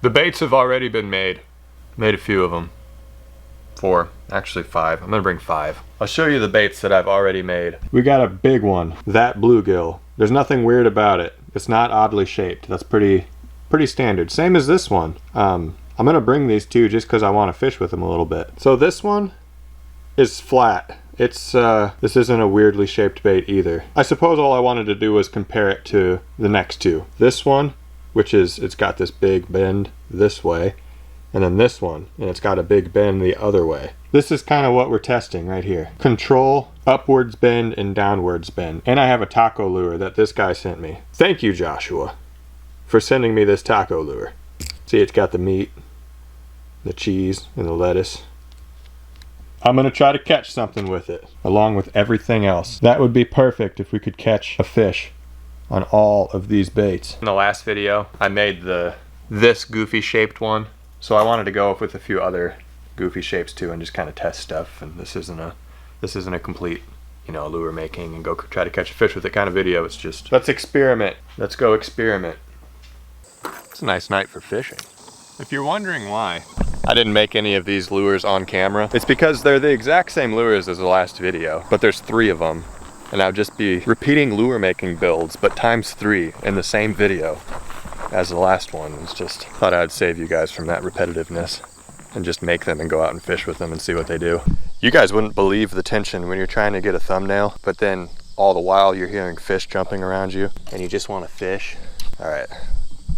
The baits have already been made. Made a few of them. 4, actually 5. I'm gonna bring 5. I'll show you the baits that I've already made. We got a big one, that bluegill. There's nothing weird about it. It's not oddly shaped. That's pretty standard. Same as this one. I'm gonna bring these two just because I want to fish with them a little bit. So this one is flat. It's this isn't a weirdly shaped bait either. I suppose all I wanted to do was compare it to the next two. This one, which is, it's got this big bend this way, and then this one, and it's got a big bend the other way. This is kind of what we're testing right here. Control, upwards bend, and downwards bend. And I have a taco lure that this guy sent me. Thank you, Joshua, for sending me this taco lure. See, it's got the meat, the cheese, and the lettuce. I'm gonna try to catch something with it, along with everything else. That would be perfect if we could catch a fish on all of these baits. In the last video, I made this goofy shaped one. So I wanted to go with a few other goofy shapes too and just kind of test stuff. And this isn't a complete, you know, lure making and go try to catch a fish with it kind of video. It's just, let's experiment. Let's go experiment. It's a nice night for fishing. If you're wondering why I didn't make any of these lures on camera, it's because they're the exact same lures as the last video, but there's 3 of them. And I'll just be repeating lure making builds, but times 3 in the same video as the last one. It's just, thought I'd save you guys from that repetitiveness and just make them and go out and fish with them and see what they do. You guys wouldn't believe the tension when you're trying to get a thumbnail, but then all the while you're hearing fish jumping around you and you just want to fish. All right,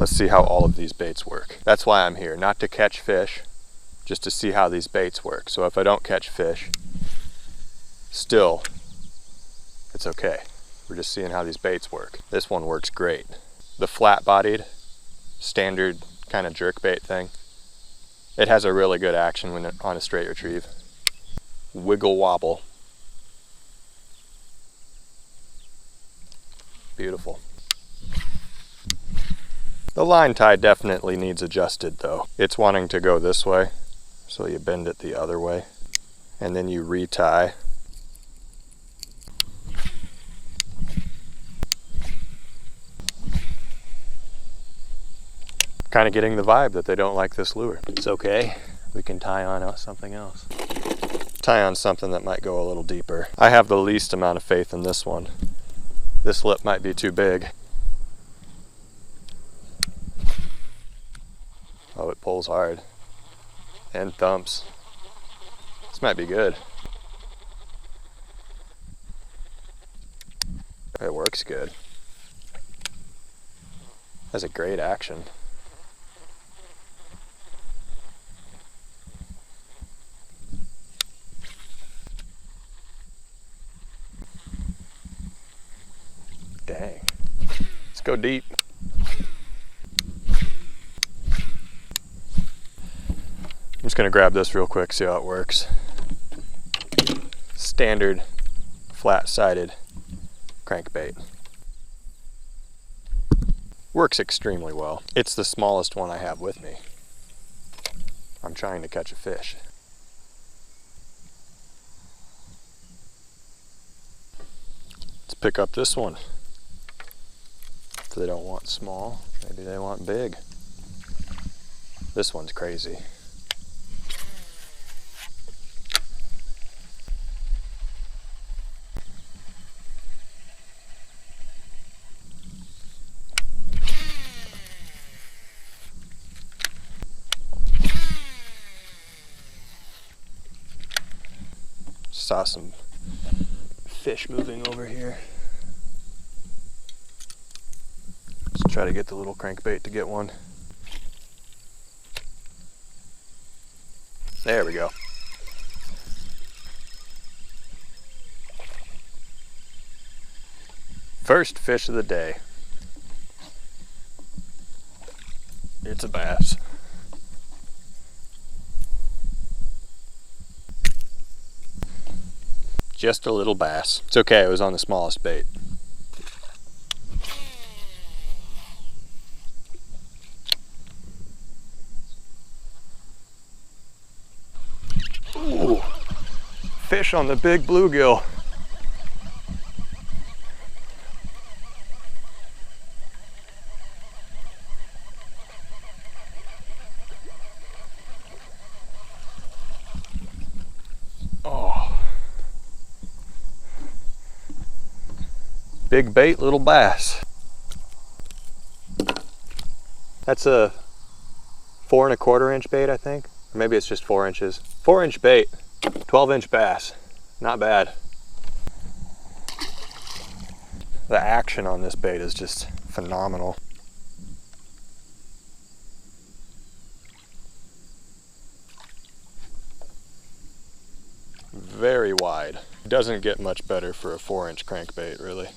let's see how all of these baits work. That's why I'm here, not to catch fish, just to see how these baits work. So if I don't catch fish, still, it's okay. We're just seeing how these baits work. This one works great. The flat-bodied, standard kind of jerk bait thing, it has a really good action when on a straight retrieve. Wiggle wobble. Beautiful. The line tie definitely needs adjusted though. It's wanting to go this way, so you bend it the other way, and then you retie. Kind of getting the vibe that they don't like this lure. It's okay, we can tie on something else. Tie on something that might go a little deeper. I have the least amount of faith in this one. This lip might be too big. Oh, it pulls hard and thumps. This might be good. It works good. Has a great action. Dang. Let's go deep. I'm just gonna grab this real quick, see how it works. Standard flat-sided crankbait. Works extremely well. It's the smallest one I have with me. I'm trying to catch a fish. Let's pick up this one. If they don't want small, maybe they want big. This one's crazy. Saw some fish moving over here. Let's try to get the little crankbait to get one. There we go. First fish of the day. It's a bass. Just a little bass. It's okay, it was on the smallest bait. Ooh, fish on the big bluegill. Big bait, little bass. That's a 4 1/4 inch bait, I think. Or maybe it's just 4 inches. 4-inch bait, 12-inch bass. Not bad. The action on this bait is just phenomenal. Very wide. Doesn't get much better for a 4-inch crankbait, really.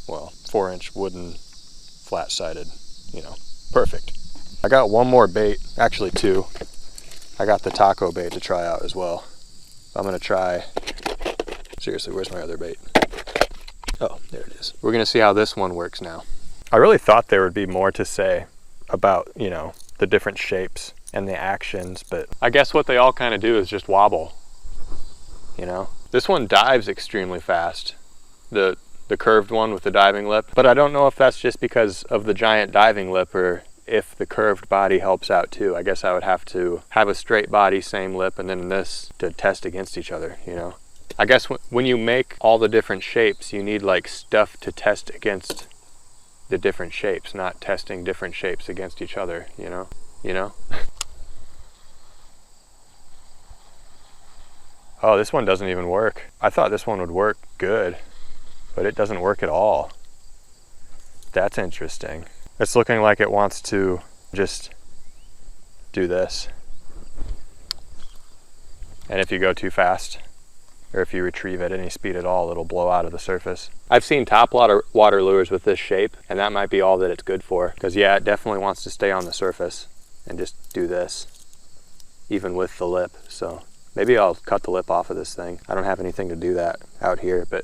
Well, 4-inch wooden, flat-sided, you know, perfect. I got one more bait, actually 2. I got the taco bait to try out as well. I'm gonna try, seriously, where's my other bait? Oh, there it is. We're gonna see how this one works now. I really thought there would be more to say about, you know, the different shapes and the actions, but I guess what they all kind of do is just wobble, you know? This one dives extremely fast, the curved one with the diving lip, but I don't know if that's just because of the giant diving lip or if the curved body helps out too. I guess I would have to have a straight body, same lip, and then this to test against each other, you know? I guess when you make all the different shapes, you need like stuff to test against the different shapes, not testing different shapes against each other, you know? You know? Oh, this one doesn't even work. I thought this one would work good, but it doesn't work at all. That's interesting. It's looking like it wants to just do this. And if you go too fast, or if you retrieve at any speed at all, it'll blow out of the surface. I've seen top water lures with this shape, and that might be all that it's good for. Because yeah, it definitely wants to stay on the surface and just do this, even with the lip. So maybe I'll cut the lip off of this thing. I don't have anything to do that out here, but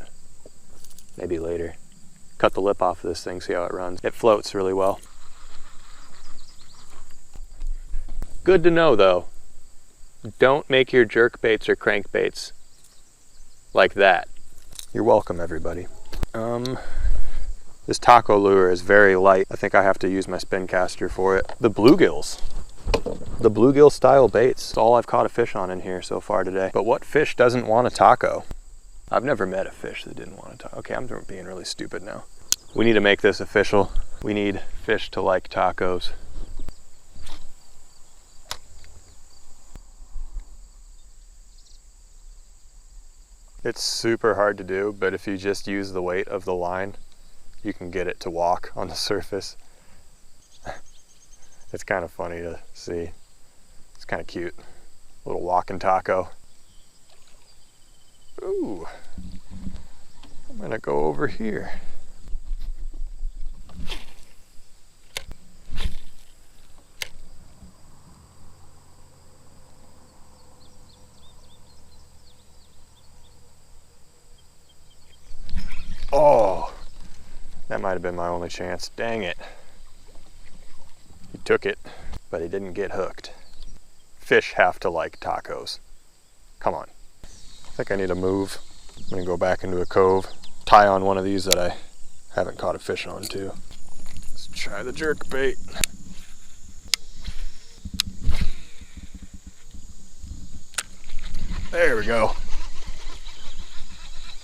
maybe later. Cut the lip off of this thing, see how it runs. It floats really well. Good to know though, don't make your jerk baits or crankbaits like that. You're welcome, everybody. This taco lure is very light. I think I have to use my spin caster for it. The bluegills. The bluegill style baits. It's all I've caught a fish on in here so far today. But what fish doesn't want a taco? I've never met a fish that didn't want a taco. Okay, I'm being really stupid now. We need to make this official. We need fish to like tacos. It's super hard to do, but if you just use the weight of the line, you can get it to walk on the surface. It's kind of funny to see. It's kind of cute. Little walking taco. Ooh, I'm gonna go over here. Oh, that might have been my only chance. Dang it. He took it, but he didn't get hooked. Fish have to like tacos. Come on. I think I need to move. I'm gonna go back into a cove, tie on one of these that I haven't caught a fish on too. Let's try the jerk bait. There we go.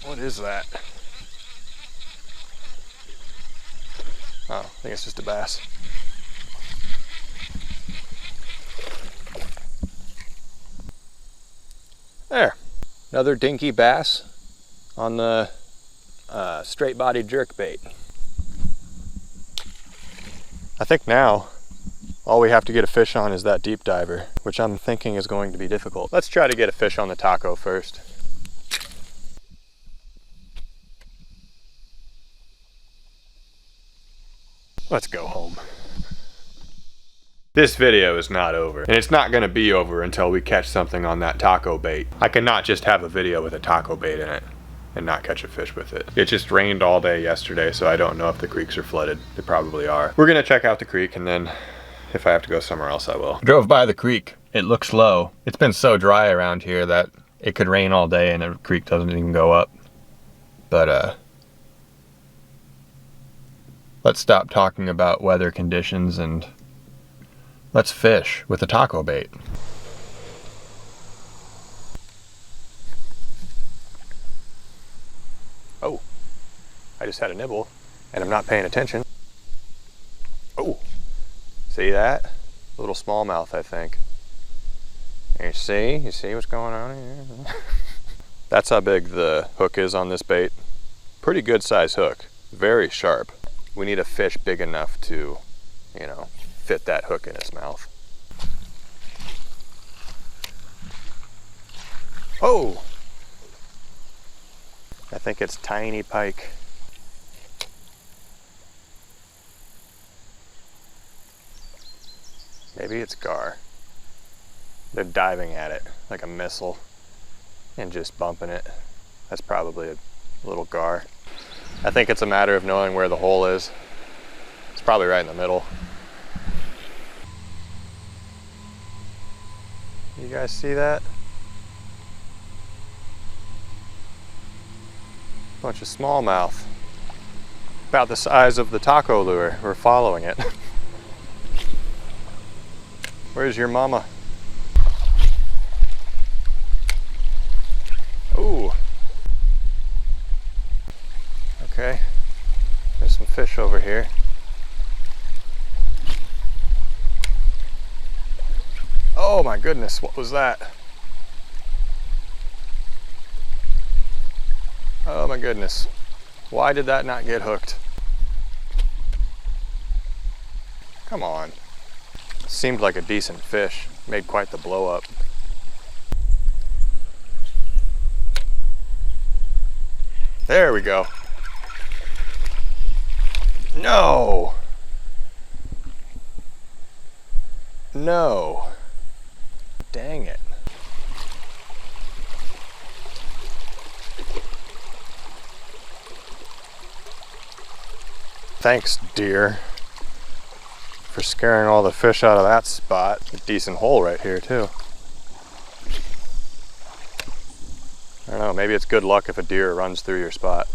What is that? Oh, I think it's just a bass. There, another dinky bass on the straight body jerk bait. I think now all we have to get a fish on is that deep diver, which I'm thinking is going to be difficult. Let's try to get a fish on the taco first. Let's go home. This video is not over, and it's not gonna be over until we catch something on that taco bait. I cannot just have a video with a taco bait in it and not catch a fish with it. It just rained all day yesterday, so I don't know if the creeks are flooded. They probably are. We're gonna check out the creek, and then if I have to go somewhere else, I will. Drove by the creek. It looks low. It's been so dry around here that it could rain all day and the creek doesn't even go up. But let's stop talking about weather conditions and let's fish with a taco bait. Oh, I just had a nibble and I'm not paying attention. Oh, see that? A little smallmouth, I think. You see what's going on here? That's how big the hook is on this bait. Pretty good size hook, very sharp. We need a fish big enough to, you know, fit that hook in its mouth. Oh! I think it's tiny pike. Maybe it's gar. They're diving at it like a missile and just bumping it. That's probably a little gar. I think it's a matter of knowing where the hole is. It's probably right in the middle. You guys see that? Bunch of smallmouth. About the size of the taco lure. We're following it. Where's your mama? Ooh. Okay. There's some fish over here. Oh my goodness, what was that? Oh my goodness. Why did that not get hooked? Come on. Seemed like a decent fish. Made quite the blow up. There we go. No. No. Dang it. Thanks, dear, for scaring all the fish out of that spot. A decent hole right here, too. I don't know, maybe it's good luck if a deer runs through your spot.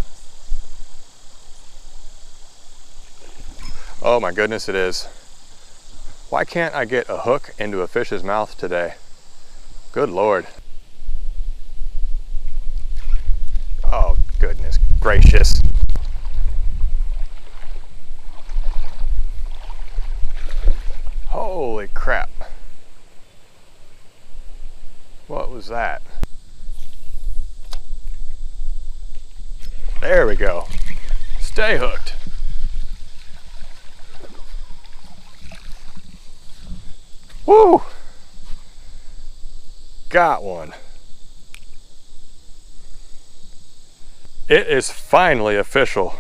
Oh my goodness, it is. Why can't I get a hook into a fish's mouth today? Good Lord. Oh, goodness gracious. Holy crap. What was that? There we go. Stay hooked. Woo! Got one. It is finally official.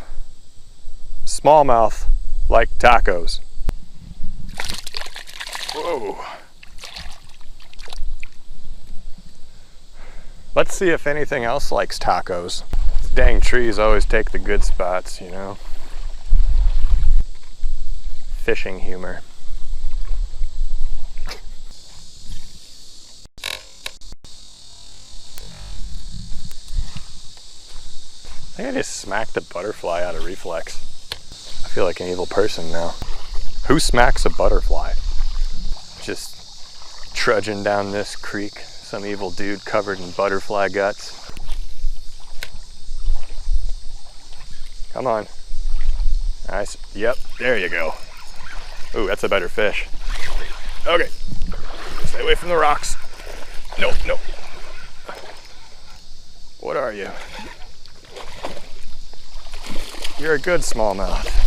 Smallmouth like tacos. Whoa. Let's see if anything else likes tacos. These dang trees always take the good spots, you know. Fishing humor. I think I just smacked a butterfly out of reflex. I feel like an evil person now. Who smacks a butterfly? Just trudging down this creek. Some evil dude covered in butterfly guts. Come on. Nice. Yep, there you go. Ooh, that's a better fish. Okay. Stay away from the rocks. Nope, nope. What are you? You're a good smallmouth.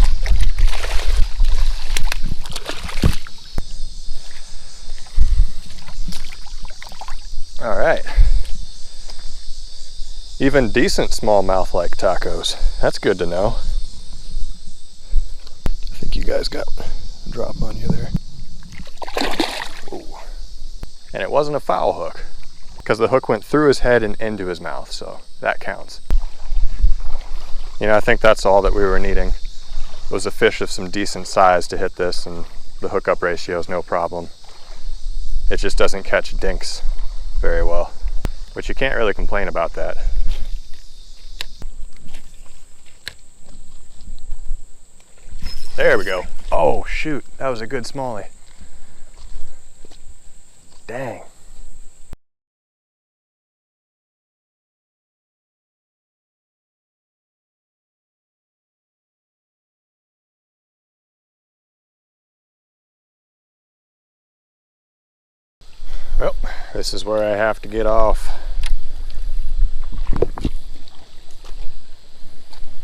All right. Even decent smallmouth like tacos. That's good to know. I think you guys got a drop on you there. Ooh. And it wasn't a foul hook because the hook went through his head and into his mouth, so that counts. You know, I think that's all that we were needing was a fish of some decent size to hit this, and the hookup ratio is no problem. It just doesn't catch dinks very well, which you can't really complain about that. There we go. Oh shoot, that was a good smallie. Dang. This is where I have to get off.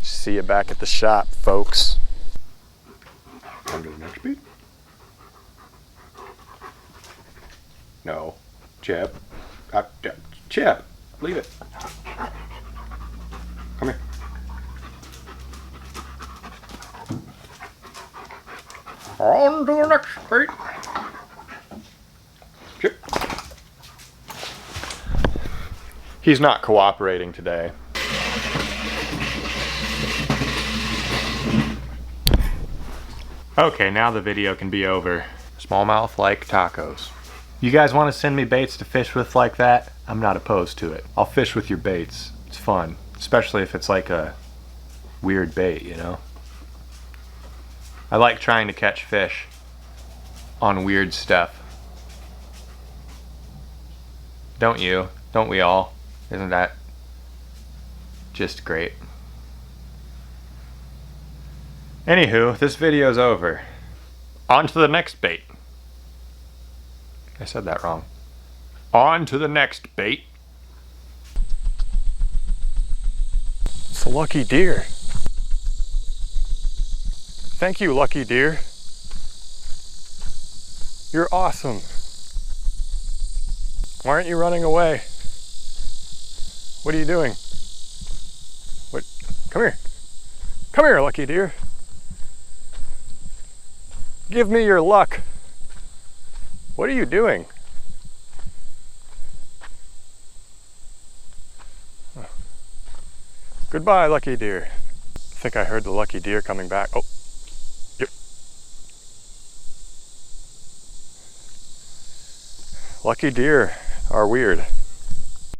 See you back at the shop, folks. On to the next beat. No. Chip. Chip, leave it. Come here. On to the next beat. Chip. He's not cooperating today. Okay, now the video can be over. Smallmouth like tacos. You guys want to send me baits to fish with like that? I'm not opposed to it. I'll fish with your baits. It's fun, especially if it's like a weird bait, you know? I like trying to catch fish on weird stuff. Don't you? Don't we all? Isn't that just great? Anywho, this video's over. On to the next bait. I said that wrong. On to the next bait. It's a lucky deer. Thank you, lucky deer. You're awesome. Why aren't you running away? What are you doing? What? Come here. Come here, lucky deer. Give me your luck. What are you doing? Oh. Goodbye, lucky deer. I think I heard the lucky deer coming back. Oh, yep. Lucky deer are weird.